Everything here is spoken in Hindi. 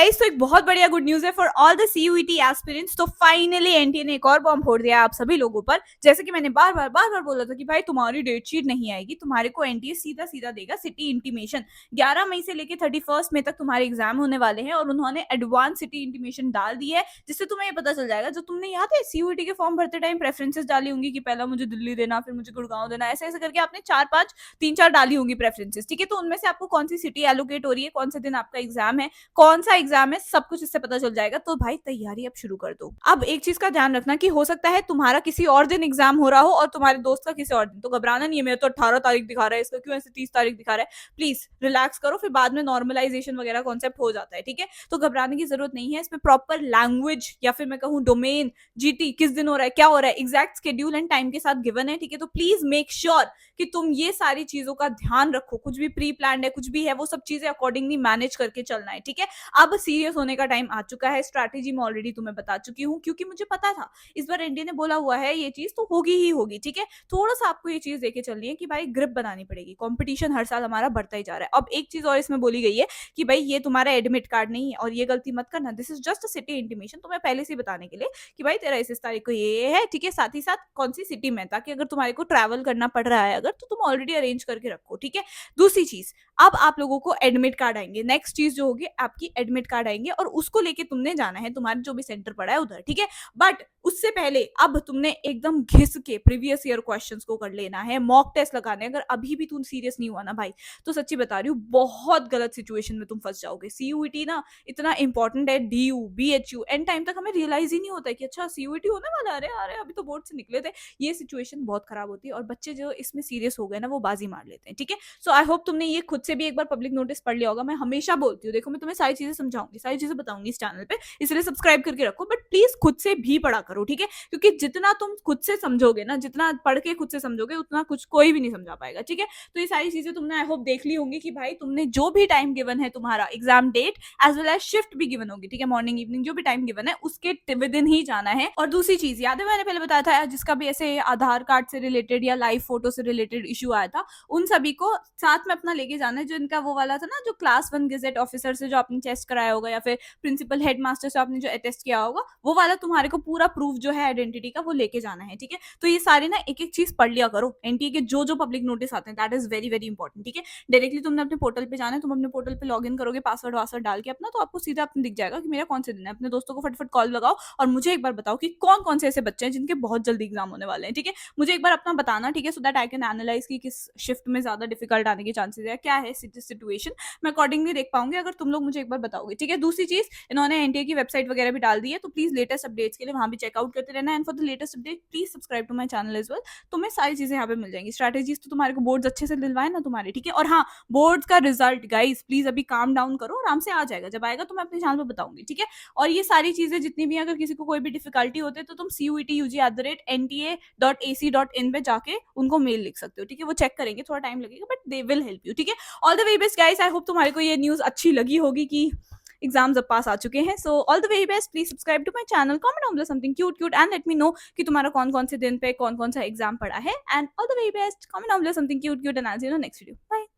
गाइस, तो एक बहुत बढ़िया गुड न्यूज है for all the CUET aspirants. तो फाइनली एनटीए ने एक और बॉम्ब फोड़ दिया आप सभी लोगों पर। जैसे कि मैंने बार बार बोला था कि भाई तुम्हारी डेट शीट नहीं आएगी, तुम्हारे को एनटीए सीधा सीधा देगा सिटी इंटीमेशन। 11 मई से लेकर 31 मई तक तुम्हारे एग्जाम होने वाले हैं और उन्होंने एडवांस सिटी इंटीमेशन डाल दी है, जिससे तुम्हें ये पता चल जाएगा। जो तुमने याद है सीयूईटी के फॉर्म भरते टाइम प्रेफरेंसेस डाली होंगी कि पहला मुझे दिल्ली देना, फिर मुझे गुड़गांव देना, ऐसे ऐसे करके आपने 4-5 3-4 डाली होंगी प्रेफरेंसेस। ठीक है, तो उनमें से आपको कौन सी सिटी एलोकेट हो रही है, कौन से दिन आपका एग्जाम है, कौन सा एग्जाम है, सब कुछ इससे पता चल जाएगा। तो भाई तैयारी अब शुरू कर दो। अब एक चीज का ध्यान रखना कि हो सकता है तुम्हारा किसी और दिन एग्जाम हो रहा हो और तुम्हारे दोस्त का किसी और दिन, तो घबराना नहीं है। मेरा तो 18 तारीख दिखा रहा है, इसका क्यों ऐसे 30 तारीख दिखा रहा है। प्लीज रिलैक्स करो, फिर बाद में नॉर्मलाइजेशन वगैरह कॉन्सेप्ट हो जाता है। ठीक है, तो घबराने की जरूरत नहीं है। इसमें प्रॉपर लैंग्वेज या फिर मैं कहूँ डोमेन, जीटी किस दिन हो रहा है, क्या हो रहा है, एग्जैक्ट शेड्यूल एंड टाइम के साथ गिवन है। ठीक है, तो प्लीज मेक श्योर कि तुम ये सारी चीजों का ध्यान रखो। कुछ भी प्री प्लान है, कुछ भी है, वो सब चीजें अकॉर्डिंगली मैनेज करके चलना है। ठीक है, अब सीरियस होने का टाइम आ चुका है। स्ट्रैटेजी मैं ऑलरेडी तुम्हें बता चुकी हूँ, क्योंकि मुझे पता था इस बार एनडीए ने बोला हुआ है ये चीज तो होगी ही होगी। ठीक है, थोड़ा सा आपको ये चीज देके चलनी है कि भाई ग्रिप बनानी पड़ेगी। कंपटीशन हर साल हमारा बढ़ता ही जा रहा है। अब एक चीज और इसमें बोली गई है कि भाई ये तुम्हारा एडमिट कार्ड नहीं है और ये गलती मत करना। This is just a city intimation, तुम्हें पहले से बताने के लिए कि भाई तेरा इस तारीख को ये है। ठीक है, साथ ही साथ कौन सी सिटी में, ताकि अगर तुम्हारे को ट्रैवल करना पड़ रहा है अगर, तो तुम ऑलरेडी अरेंज करके रखो। ठीक है, दूसरी चीज, अब आप लोगों को एडमिट कार्ड आएंगे। नेक्स्ट चीज जो होगी आपकी एडमिट कार्ड आएंगे और उसको लेके तुमने जाना है तुम्हारे जो भी सेंटर पड़ा है उधर। ठीक है, बट उससे पहले अब तुमने एकदम घिस के प्रीवियस ईयर क्वेश्चंस को कर लेना है, मॉक टेस्ट लगाने। अगर अभी भी तुम सीरियस नहीं हुआ ना भाई, तो सच्ची बता रही हूँ बहुत गलत सिचुएशन में तुम फंस जाओगे। सीयूईटी ना इतना इंपॉर्टेंट है, डीयू बीएचयू एंड टाइम तक हमें रियलाइज ही नहीं होता है कि अच्छा सीयूईटी होने वाला है। अरे अरे अभी तो बोर्ड से निकले थे। ये सिचुएशन बहुत खराब होती है और बच्चे जो इसमें सीरियस हो गए ना वो बाजी मार लेते हैं। ठीक है, सो आई होप तुमने ये खुद से भी एक बार पब्लिक नोटिस पढ़ लिया होगा। मैं हमेशा बोलती हूँ, देखो मैं तुम्हें सारी चीजें समझाऊंगी, सारी चीजें बताऊंगी इस चैनल पे, इसलिए सब्सक्राइब करके रखो। बट प्लीज खुद से भी पढ़ा करो। ठीक है, क्योंकि जितना तुम खुद से समझोगे ना, जितना पढ़ के खुद से समझोगे, उतना कुछ कोई भी नहीं समझा पाएगा। ठीक है, तो ये सारी चीजें तुमने आई होप देख ली होंगी कि भाई तुमने जो भी टाइम गिवन है, तुम्हारा exam date as well as shift भी गिवन होगी। ठीक है, मॉर्निंग इवनिंग जो भी टाइम गिवन है उसके विद इन ही जाना है। और दूसरी चीज याद है मैंने पहले बताया था, जिसका भी ऐसे आधार कार्ड से रिलेटेड या लाइव फोटो से रिलेटेड इशू आया था, उन सभी को साथ में अपना लेके जाना है। जो इनका वो वाला था ना, जो क्लास 1 गेजेट ऑफिसर से जो आपने टेस्ट कराया होगा या फिर प्रिंसिपल हेडमास्टर से आपने जो अटेस्ट किया होगा, वो वाला तुम्हारे को पूरा प्रूफ जो है आइडेंटिटी का वो लेके जाना है। ठीक है, तो ये सारी ना एक एक चीज पढ़ लिया करो। एनटीए के जो जो पब्लिक नोटिस आते हैं that is very very important. ठीक है, डायरेक्टली तुमने अपने पोर्टल पे जाना है, तुम अपने पोर्टल पे लॉग इन करोगे पासवर्ड वासवर्ड डाल के अपना, तो आपको सीधा अपने दिख जाएगा कि मेरा कौन से दिन है। अपने दोस्तों को फटफट कॉल लगाओ और मुझे एक बार बताओ कि कौन कौन से ऐसे बच्चे हैं जिनके बहुत जल्दी एग्जाम होने वाले हैं। ठीक है, मुझे एक बार अपना बताना। ठीक है, so that I can analyse की किस शिफ्ट में ज्यादा डिफिकल्ट आने के चांसेस है, क्या है सिचुएशन, मैं अकॉर्डिंगली देख पाऊंगी अगर तुम लोग मुझे एक बार बताओगे। ठीक है, दूसरी चीज, इन्होंने एनटीए की वेबसाइट वगैरह भी डाल दी है, तो प्लीज लेटेस्ट अपडेट्स के लिए वहां भी चेकआउट करते रहना। And for the latest update please subscribe to my channel as well. तुम्हें सारी चीजें यहाँ पे मिल जाएंगी। स्ट्रैटेजीज तो तुम्हारे को बोर्ड्स अच्छे से दिलवाए ना तुम्हारे। ठीक है, और हाँ, बोर्ड्स का रिजल्ट गाइस प्लीज अभी काम डाउन करो, आराम से आ जाएगा। जब आएगा तो मैं अपने चैनल पर बताऊंगी। ठीक है, और ये सारी चीजें जितनी भी, अगर किसी को कोई भी डिफिकल्टी होती है तो तुम cuetug@nta.ac.in पे जाके उनको मेल लिख सकते हो। ठीक है, वो चेक करेंगे, थोड़ा टाइम लगेगा but they will help you. ठीक है, all the very best guys. I hope तुम्हारे को ये न्यूज अच्छी लगी होगी कि एग्जाम्स अब पास आ चुके हैं। So all the very best, please subscribe to my channel, comment down below something cute cute and let me know कि तुम्हारा कौन कौन से दिन पे कौन कौन सा एग्जाम पड़ा है। And all the very best, comment down below something cute cute and I will see you in the next video.